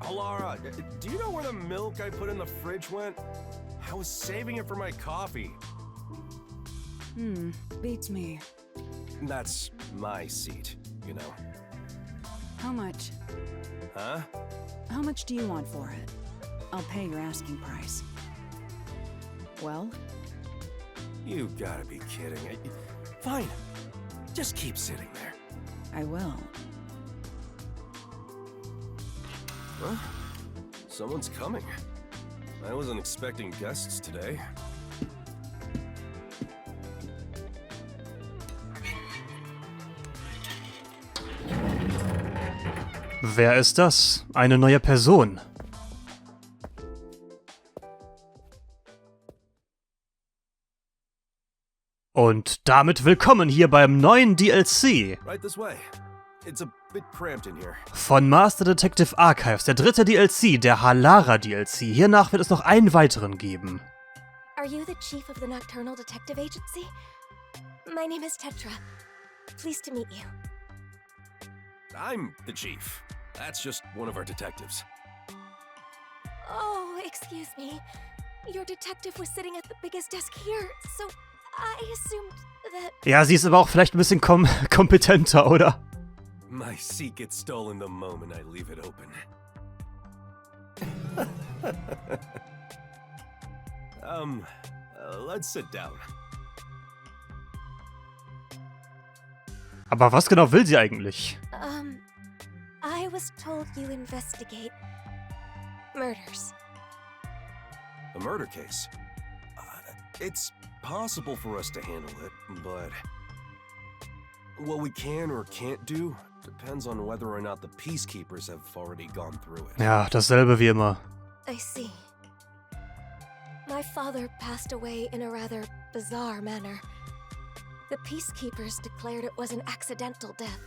Alara, do you know where the milk I put in the fridge went? I was saving it for my coffee. Beats me. That's my seat, you know. How much? Huh? How much do you want for it? I'll pay your asking price. Well? You gotta be kidding. Fine. Just keep sitting there. I will. Huh? Someone's coming. I wasn't expecting guests today. Wer ist das? Eine neue Person. Und damit willkommen hier beim neuen DLC Right this way. It's a bit cramped in here. von Master Detective Archives, der dritte DLC, der Halara DLC. Hiernach wird es noch einen weiteren geben. Are you the chief of the Nocturnal Detective Agency? My name is Tetra. Pleased to meet you. I'm the chief. That's just one of our detectives. Oh, excuse me. Your detective was sitting at the biggest desk here, so I assumed that... Ja, sie ist aber auch vielleicht ein bisschen kompetenter, oder? My seat gets stolen the moment I leave it open. Let's sit down. Aber was genau will sie eigentlich? I was told you investigate murders. A murder case. It's possible for us to handle it, but what we can or can't do depends on whether or not the peacekeepers have already gone through it. Ja, dasselbe wie immer. I see. My father passed away in a rather bizarre manner. The peacekeepers declared it was an accidental death.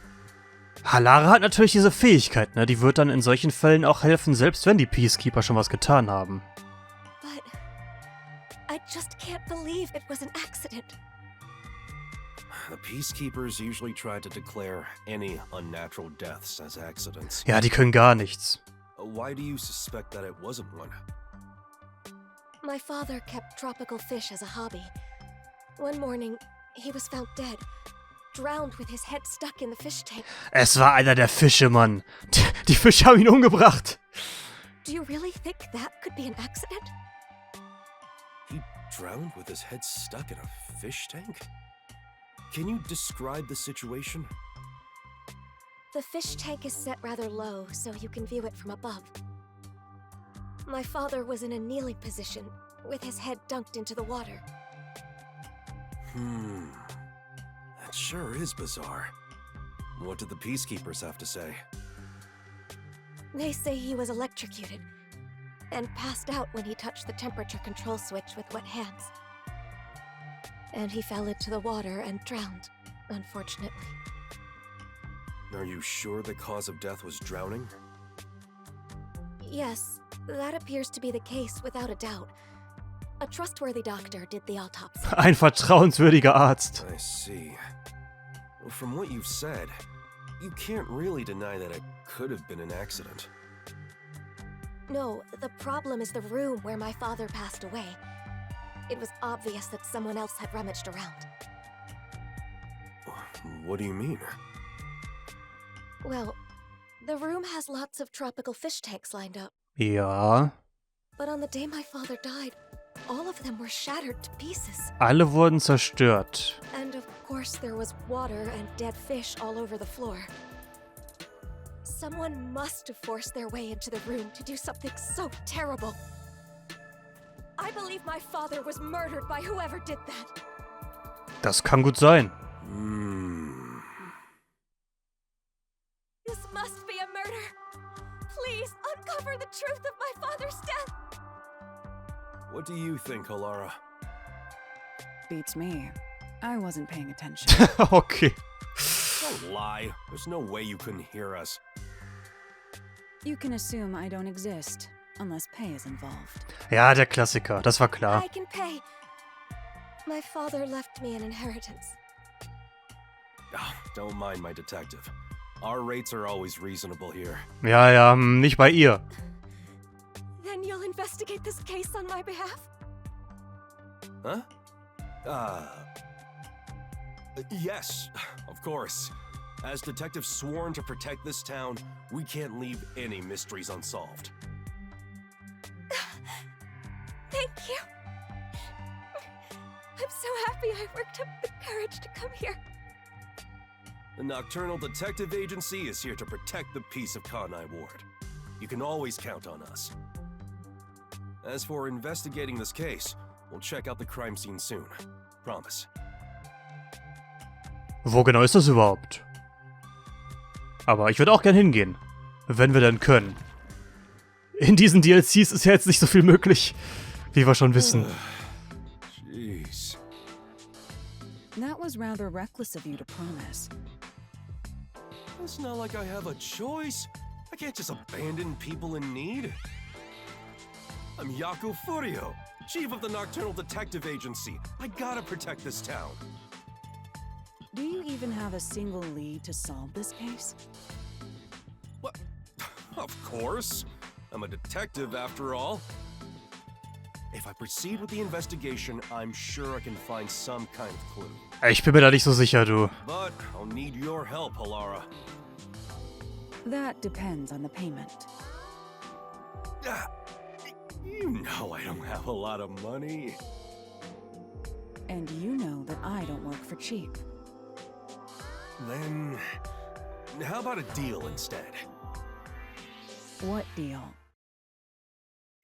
Halara hat natürlich diese Fähigkeit, ne? Die wird dann in solchen Fällen auch helfen, selbst wenn die Peacekeeper schon was getan haben. But I just can't believe it was an accident. The peacekeepers usually try to declare any unnatural deaths as accidents. Ja, die können gar nichts. Why do you suspect that it wasn't one? My father kept tropical fish as a hobby. One morning, he was found dead, drowned with his head stuck in the fish tank. Es war einer der Fische, Mann. Die Fische haben ihn umgebracht. Do you really think that could be an accident? He drowned with his head stuck in a fish tank? Can you describe the situation? The fish tank is set rather low, so you can view it from above. My father was in a kneeling position, with his head dunked into the water. That sure is bizarre. What did the peacekeepers have to say? They say he was electrocuted, and passed out when he touched the temperature control switch with wet hands. And he fell into the water and drowned, unfortunately. Are you sure the cause of death was drowning? Yes, that appears to be the case without a doubt. A trustworthy doctor did the autopsy. Ein vertrauenswürdiger Arzt. I see. Well, from what you've said, you can't really deny that it could have been an accident. No, the problem is the room where my father passed away. It was obvious that someone else had rummaged around. What do you mean? Well, the room has lots of tropical fish tanks lined up. Ja. But on the day my father died, all of them were shattered to pieces. Alle wurden zerstört. And of course there was water and dead fish all over the floor. Someone must have forced their way into the room to do something so terrible. I believe my father was murdered by whoever did that. Das kann gut sein. This must be a murder. Please uncover the truth of my father's death. What do you think, Halara? Beats me. I wasn't paying attention. Okay. Don't lie. There's no way you couldn't hear us. You can assume I don't exist, unless pay is involved. Ja, der Klassiker. Das war klar. I can pay. My father left me an inheritance. Oh, don't mind my detective. Our rates are always reasonable here. Ja, nicht bei ihr. investigate this case on my behalf? Huh? Yes, of course. As detectives sworn to protect this town, we can't leave any mysteries unsolved. Thank you. I'm so happy I worked up the courage to come here. The Nocturnal Detective Agency is here to protect the peace of Kanai Ward. You can always count on us. As for investigating this case, we'll check out the crime scene soon. Promise. Wo genau ist das überhaupt? Aber ich würde auch gern hingehen. Wenn wir denn können. In diesen DLCs ist ja jetzt nicht so viel möglich, wie wir schon wissen. Jeez. That was rather reckless of you to promise. It's not like I have a choice. I can't just abandon people in need. I'm Yaku Furio, chief of the Nocturnal Detective Agency. I gotta protect this town. Do you even have a single lead to solve this case? What? Of course. I'm a detective after all. If I proceed with the investigation, I'm sure I can find some kind of clue. Ich bin mir da nicht so sicher, du. But I'll need your help, Halara. That depends on the payment. Ah, you know I don't have a lot of money. And you know that I don't work for cheap. Then, how about a deal instead? What deal?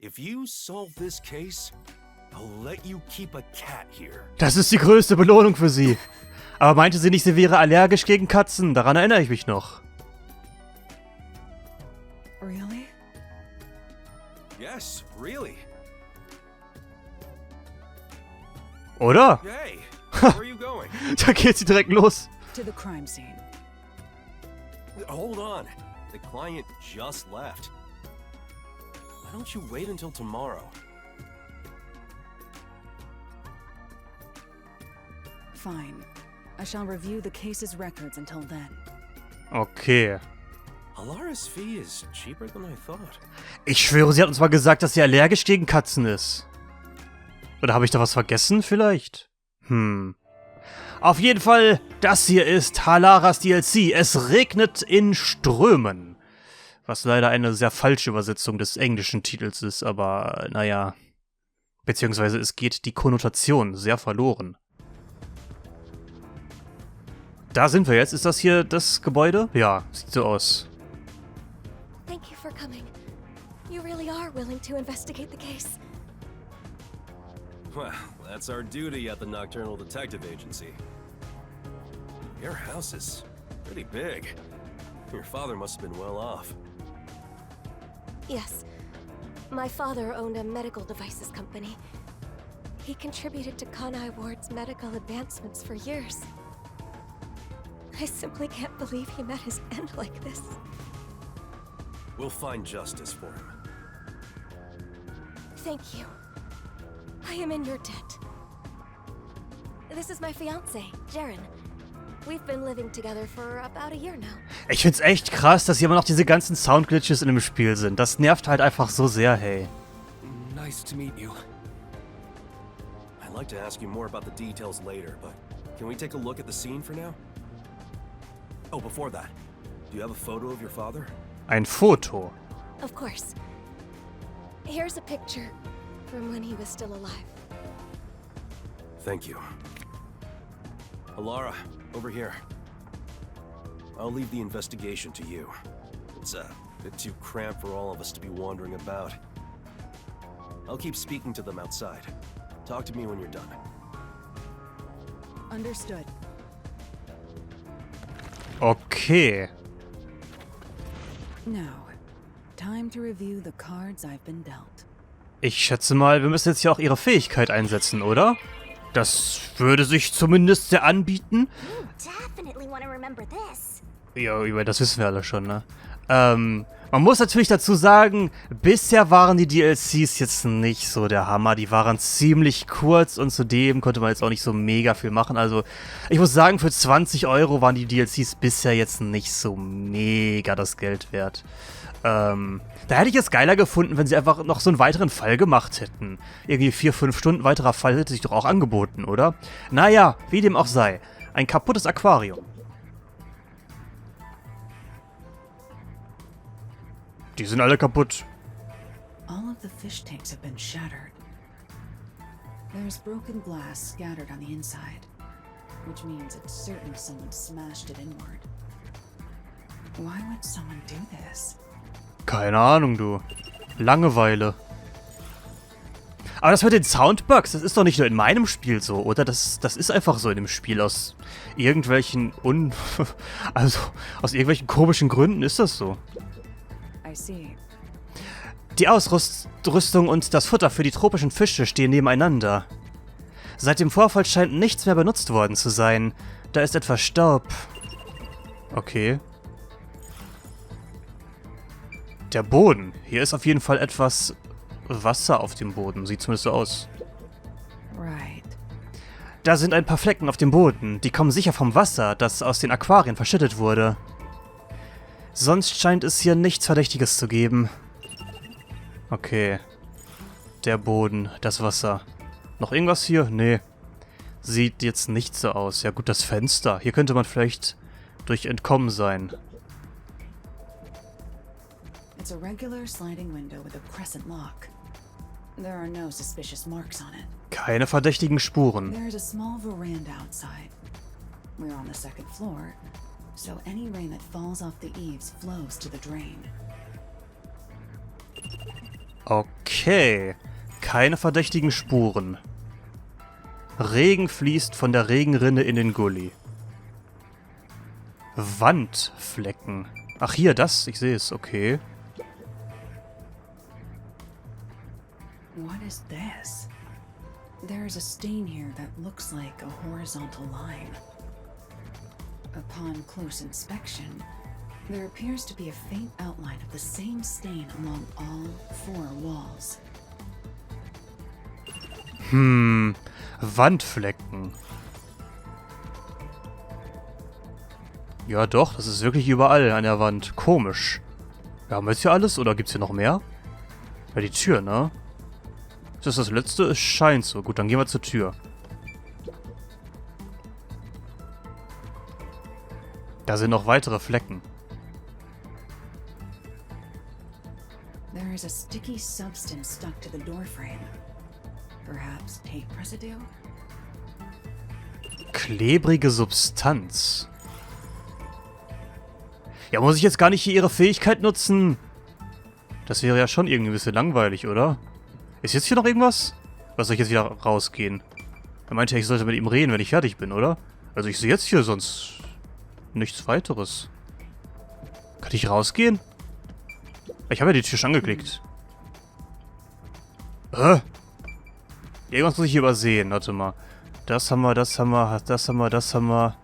If you solve this case, I'll let you keep a cat here. Das ist die größte Belohnung für sie. Aber meinte sie nicht, sie wäre allergisch gegen Katzen? Daran erinnere ich mich noch. Really? Yes, really. Oder? Hey, where are you going? Da geht sie direkt los. To the crime scene. Hold on. The client just left. Why don't you wait until tomorrow? Fine. I shall review the case's records until then. Okay. Alara's fee is cheaper than I thought. Ich schwöre, sie hat uns mal gesagt, dass sie allergisch gegen Katzen ist. Oder habe ich da was vergessen vielleicht? Auf jeden Fall, das hier ist Halaras DLC. Es regnet in Strömen. Was leider eine sehr falsche Übersetzung des englischen Titels ist, aber naja. Beziehungsweise es geht die Konnotation sehr verloren. Da sind wir jetzt. Ist das hier das Gebäude? Ja, sieht so aus. Thank you for coming. You really are willing to investigate the case. Well, that's our duty at the Nocturnal Detective Agency. Your house is pretty big. Your father must have been well off. Yes. My father owned a medical devices company. He contributed to Kanai Ward's medical advancements for years. I simply can't believe he met his end like this. We'll find justice for him. Thank you. I am in your debt. This is my fiancé, Jaren. We've been living together for about a year now. Ich find's echt krass, dass hier immer noch diese ganzen Soundglitches in dem Spiel sind. Das nervt halt einfach so sehr, hey. Nice to meet you. I'd like to ask you more about the details later, but can we take a look at the scene for now? Oh, before that, do you have a photo of your father? Ein Foto. Of course. Here's a picture from when he was still alive. Thank you. Alara, over here. I'll leave the investigation to you. It's a bit too cramped for all of us to be wandering about. I'll keep speaking to them outside. Talk to me when you're done. Understood. Okay. Now, time to review the cards I've been dealt. Ich schätze mal, wir müssen jetzt hier auch ihre Fähigkeit einsetzen, oder? Das würde sich zumindest sehr anbieten. Definitely want to remember this. Ja, das wissen wir alle schon, ne? Man muss natürlich dazu sagen, bisher waren die DLCs jetzt nicht so der Hammer. Die waren ziemlich kurz und zudem konnte man jetzt auch nicht so mega viel machen. Also ich muss sagen, für 20 € waren die DLCs bisher jetzt nicht so mega das Geld wert. Da hätte ich es geiler gefunden, wenn sie einfach noch so einen weiteren Fall gemacht hätten. Irgendwie 4-5 Stunden weiterer Fall hätte sich doch auch angeboten, oder? Naja, wie dem auch sei. Ein kaputtes Aquarium. Die sind alle kaputt. All of the fish tanks have been shattered. There's broken glass scattered on the inside, which means it's certain someone smashed it inward. Why would someone do this? Keine Ahnung, du. Langeweile. Aber das mit den Soundbugs, das ist doch nicht nur in meinem Spiel so, oder? Das ist einfach so in dem Spiel. Aus irgendwelchen also aus irgendwelchen komischen Gründen ist das so. I see. Die Ausrüstung und das Futter für die tropischen Fische stehen nebeneinander. Seit dem Vorfall scheint nichts mehr benutzt worden zu sein. Da ist etwas Staub. Okay. Der Boden. Hier ist auf jeden Fall etwas Wasser auf dem Boden. Sieht zumindest so aus. Right. Da sind ein paar Flecken auf dem Boden. Die kommen sicher vom Wasser, das aus den Aquarien verschüttet wurde. Sonst scheint es hier nichts Verdächtiges zu geben. Okay. Der Boden, das Wasser. Noch irgendwas hier? Nee. Sieht jetzt nicht so aus. Ja gut, das Fenster. Hier könnte man vielleicht durch entkommen sein. It's a regular sliding window with a crescent lock. There are no suspicious marks on it. Keine verdächtigen Spuren. There's a small veranda outside. We're on the second floor, so any rain that falls off the eaves flows to the drain. Okay. Keine verdächtigen Spuren. Regen fließt von der Regenrinne in den Gully. Wandflecken. Ach hier, das. Ich sehe es. Okay. What is this? There is a stain here that looks like a horizontal line. Upon close inspection, there appears to be a faint outline of the same stain along all 4 walls. Wandflecken. Ja doch, das ist wirklich überall an der Wand. Komisch. Ja, haben wir jetzt hier alles oder gibt's hier noch mehr? Ja, die Tür, ne? Ist das das letzte? Es scheint so. Gut, dann gehen wir zur Tür. Da sind noch weitere Flecken. There is a sticky substance stuck to the doorframe. Perhaps tape residue? Klebrige Substanz. Ja, muss ich jetzt gar nicht hier ihre Fähigkeit nutzen? Das wäre ja schon irgendwie ein bisschen langweilig, oder? Ist jetzt hier noch irgendwas? Oder soll ich jetzt wieder rausgehen? Er meinte ja, ich sollte mit ihm reden, wenn ich fertig bin, oder? Also ich sehe jetzt hier sonst nichts weiteres. Kann ich rausgehen? Ich habe ja die Tür schon angeklickt. Irgendwas muss ich hier übersehen. Warte mal. Das haben wir, das haben wir, das haben wir, das haben wir.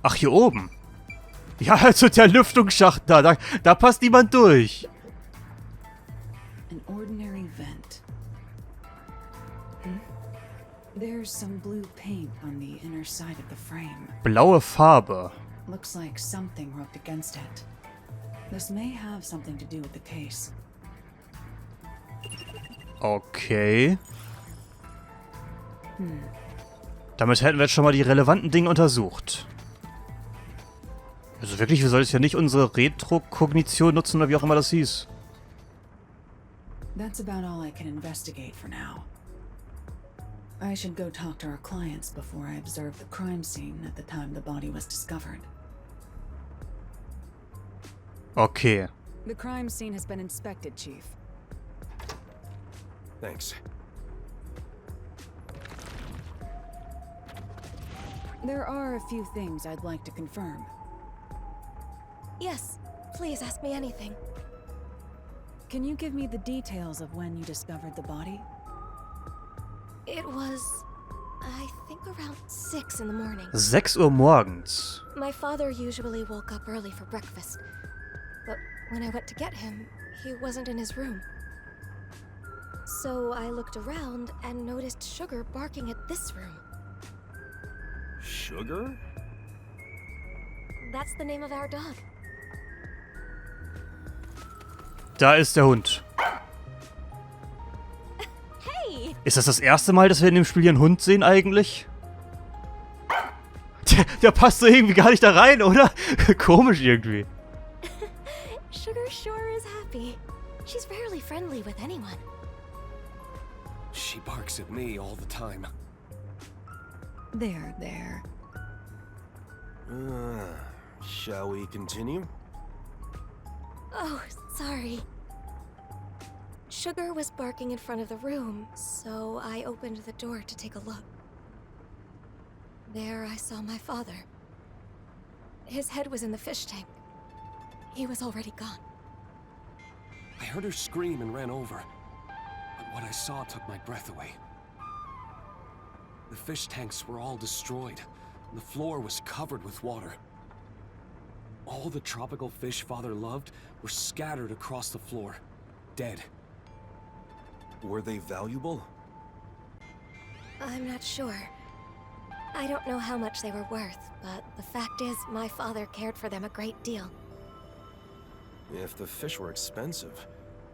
Ach, hier oben. Ja, also der Lüftungsschacht da. Da passt niemand durch. An ordinary vent. There's some blue paint on the inner side of the frame. Blaue Farbe. Looks like something rubbed against it. This may have something to do with the case. Okay. Damit hätten wir jetzt schon mal die relevanten Dinge untersucht. Also wirklich, wir sollten ja nicht unsere Retrokognition nutzen, oder wie auch immer das hieß. That's about all I can investigate for now. I should go talk to our clients before I observe the crime scene at the time the body was discovered. Okay. The crime scene has been inspected, Chief. Thanks. There are a few things I'd like to confirm. Yes, please ask me anything. Can you give me the details of when you discovered the body? It was, I think, around 6 in the morning. 6 Uhr morgens. My father usually woke up early for breakfast. but when I went to get him, he wasn't in his room. So I looked around and noticed Sugar barking at this room. Sugar? That's the name of our dog. Da ist der Hund. Hey! Ist das erste Mal, dass wir in dem Spiel hier einen Hund sehen eigentlich? Der passt so irgendwie gar nicht da rein, oder? Komisch irgendwie. Sugar sure is happy. She's rarely friendly with anyone. She barks at me all the time. There, there. Shall we continue? Oh, sorry. Sugar was barking in front of the room, so I opened the door to take a look. There I saw my father. His head was in the fish tank. He was already gone. I heard her scream and ran over, but what I saw took my breath away. The fish tanks were all destroyed. The floor was covered with water. All the tropical fish Father loved were scattered across the floor, dead. Were they valuable? I'm not sure. I don't know how much they were worth, but the fact is, my father cared for them a great deal. If the fish were expensive,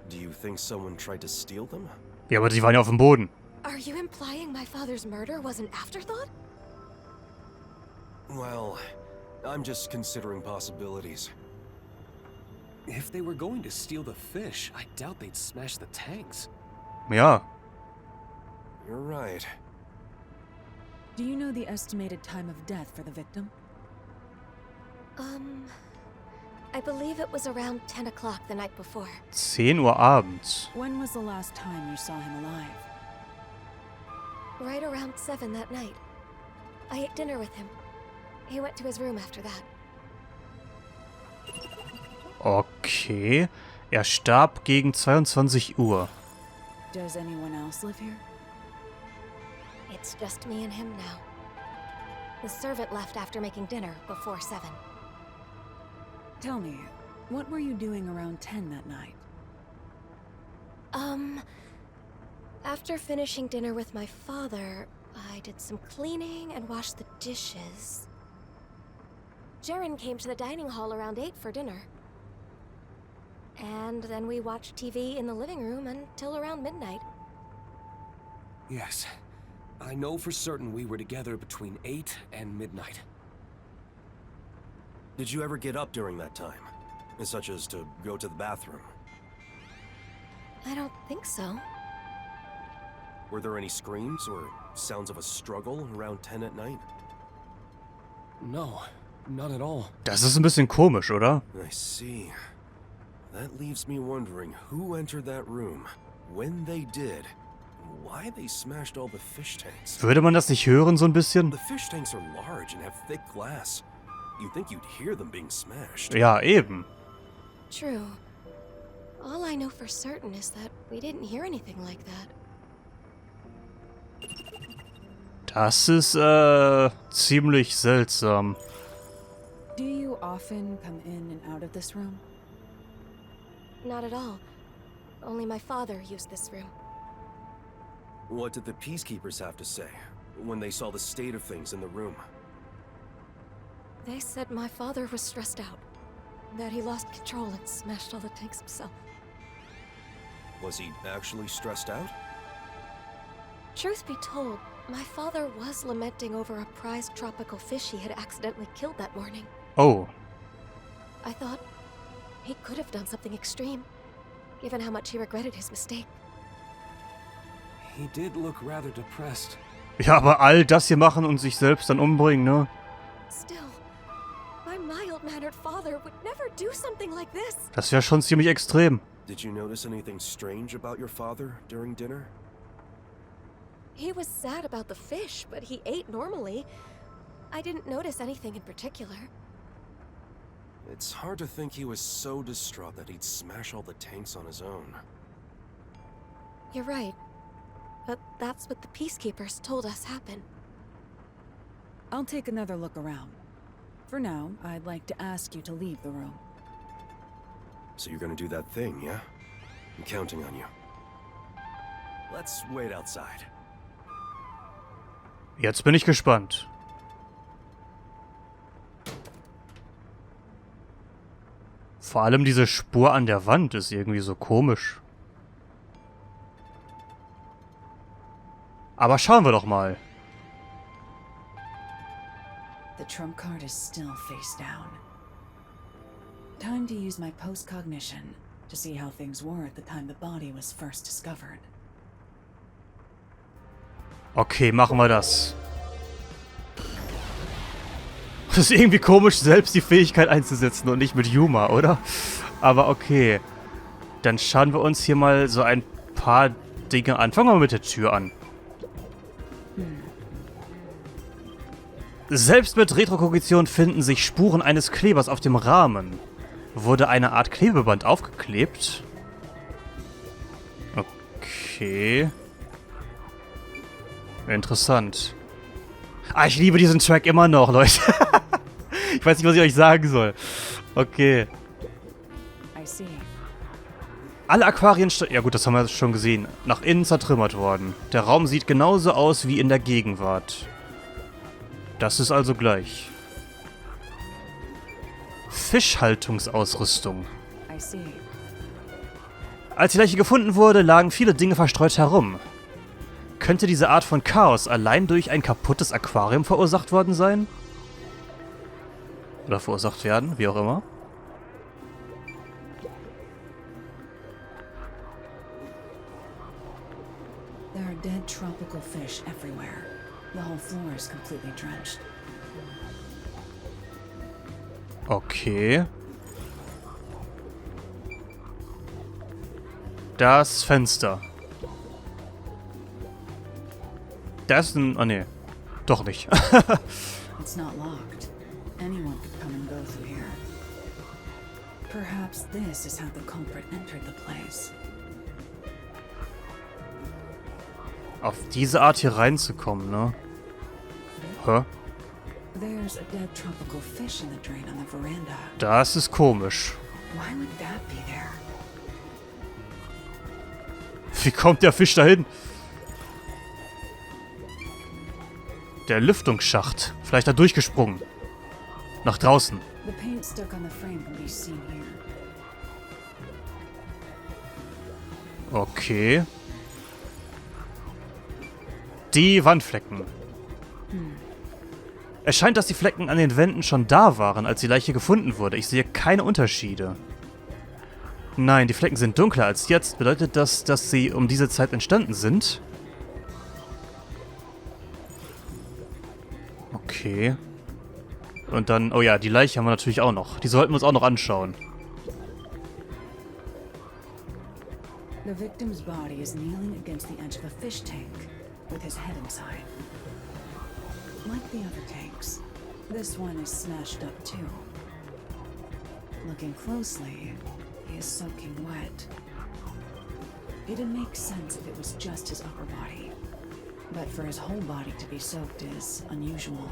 do you think someone tried to steal them? Ja, aber die waren ja auf dem Boden. Are you implying my father's murder was an afterthought? Well, I'm just considering possibilities. If they were going to steal the fish, I doubt they'd smash the tanks. Ja. You're right. Do you know the estimated time of death for the victim? I believe it was around 10 o'clock the night before. 10 Uhr abends. When was the last time you saw him alive? Right around 7 that night. I ate dinner with him. He went to his room after that. Okay. Er starb gegen 22 Uhr. Does anyone else live here? It's just me and him now. The servant left after making dinner before 7. Tell me, what were you doing around 10 that night? After finishing dinner with my father, I did some cleaning and washed the dishes. Jaren came to the dining hall around 8 for dinner. And then we watched TV in the living room until around midnight. Yes. I know for certain we were together between 8 and midnight. Did you ever get up during that time? Such as to go to the bathroom? I don't think so. Were there any screams or sounds of a struggle around 10 at night? No, not at all. Das ist ein bisschen komisch, oder? I see. That leaves me wondering who entered that room, when they did, and why they smashed all the fish tanks. Würde man das nicht hören, so ein bisschen? The fish tanks are large and have thick glass. You'd think you'd hear them being smashed. Ja, eben. True. All I know for certain is that we didn't hear anything like that. Das ist, ziemlich seltsam. Do you often come in and out of this room? Not at all. Only my father used this room. What did the peacekeepers have to say when they saw the state of things in the room? They said my father was stressed out. That he lost control and smashed all the tanks himself. Was he actually stressed out? Truth be told, my father was lamenting over a prized tropical fish he had accidentally killed that morning. Oh. I thought he could have done something extreme, given how much he regretted his mistake. He did look rather depressed. Ja, aber all das hier machen und sich selbst dann umbringen, ne? Still, my mild-mannered father would never do something like this. Das wäre schon ziemlich extrem. Did you notice anything strange about your father during dinner? He was sad about the fish, but he ate normally. I didn't notice anything in particular. It's hard to think he was so distraught that he'd smash all the tanks on his own. You're right. But that's what the peacekeepers told us happened. I'll take another look around. For now, I'd like to ask you to leave the room. So you're gonna do that thing, yeah? I'm counting on you. Let's wait outside. Jetzt bin ich gespannt. Vor allem diese Spur an der Wand ist irgendwie so komisch. Aber schauen wir doch mal. The trump card is still face down. Time to use my post-cognition to see how things were at the time the body was first discovered. Okay, machen wir das. Das ist irgendwie komisch, selbst die Fähigkeit einzusetzen und nicht mit Yuma, oder? Aber okay. Dann schauen wir uns hier mal so ein paar Dinge an. Fangen wir mal mit der Tür an. Selbst mit Retrokognition finden sich Spuren eines Klebers auf dem Rahmen. Wurde eine Art Klebeband aufgeklebt? Okay. Interessant. Ah, ich liebe diesen Track immer noch, Leute. Ich weiß nicht, was ich euch sagen soll. Okay. I see. Alle Aquarien... Ja gut, das haben wir schon gesehen. Nach innen zertrümmert worden. Der Raum sieht genauso aus wie in der Gegenwart. Das ist also gleich. Fischhaltungsausrüstung. I see. Als die Leiche gefunden wurde, lagen viele Dinge verstreut herum. Könnte diese Art von Chaos allein durch ein kaputtes Aquarium verursacht worden sein? Oder verursacht werden, wie auch immer. There are dead tropical fish everywhere. The whole floor is completely drenched. Okay. Das Fenster. Das ist ein... Ah, nee. Doch nicht. It's not locked. Anyone could come and go through here. Perhaps this is how the culprit entered the place. Auf diese Art hier reinzukommen, ne? Hä? There's a dead tropical fish in the drain on the veranda. Das ist komisch. Why would that be there? Wie kommt der Fisch dahin? Der Lüftungsschacht. Vielleicht da durchgesprungen. Nach draußen. The paint stuck on the frame can be seen here. Okay. Die Wandflecken. Es scheint, dass die Flecken an den Wänden schon da waren, als die Leiche gefunden wurde. Ich sehe keine Unterschiede. Nein, die Flecken sind dunkler als jetzt. Bedeutet das, dass sie um diese Zeit entstanden sind? Okay. Und dann... Oh ja, die Leiche haben wir natürlich auch noch. Die sollten wir uns auch noch anschauen. The victim's body is kneeling against the edge of a fish tank, with his head inside. Like the other tanks, this one is smashed up too. Looking closely, he is soaking wet. It'd make sense if it was just his upper body, but for his whole body to be soaked is unusual.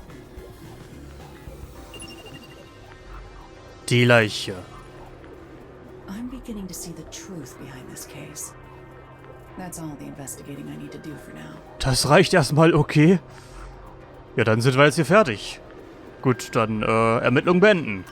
Die Leiche. I'm beginning to see the truth behind this case. That's all the investigating I need to do for now. Das reicht erstmal, okay. Ja, dann sind wir jetzt hier fertig. Gut, dann Ermittlungen beenden.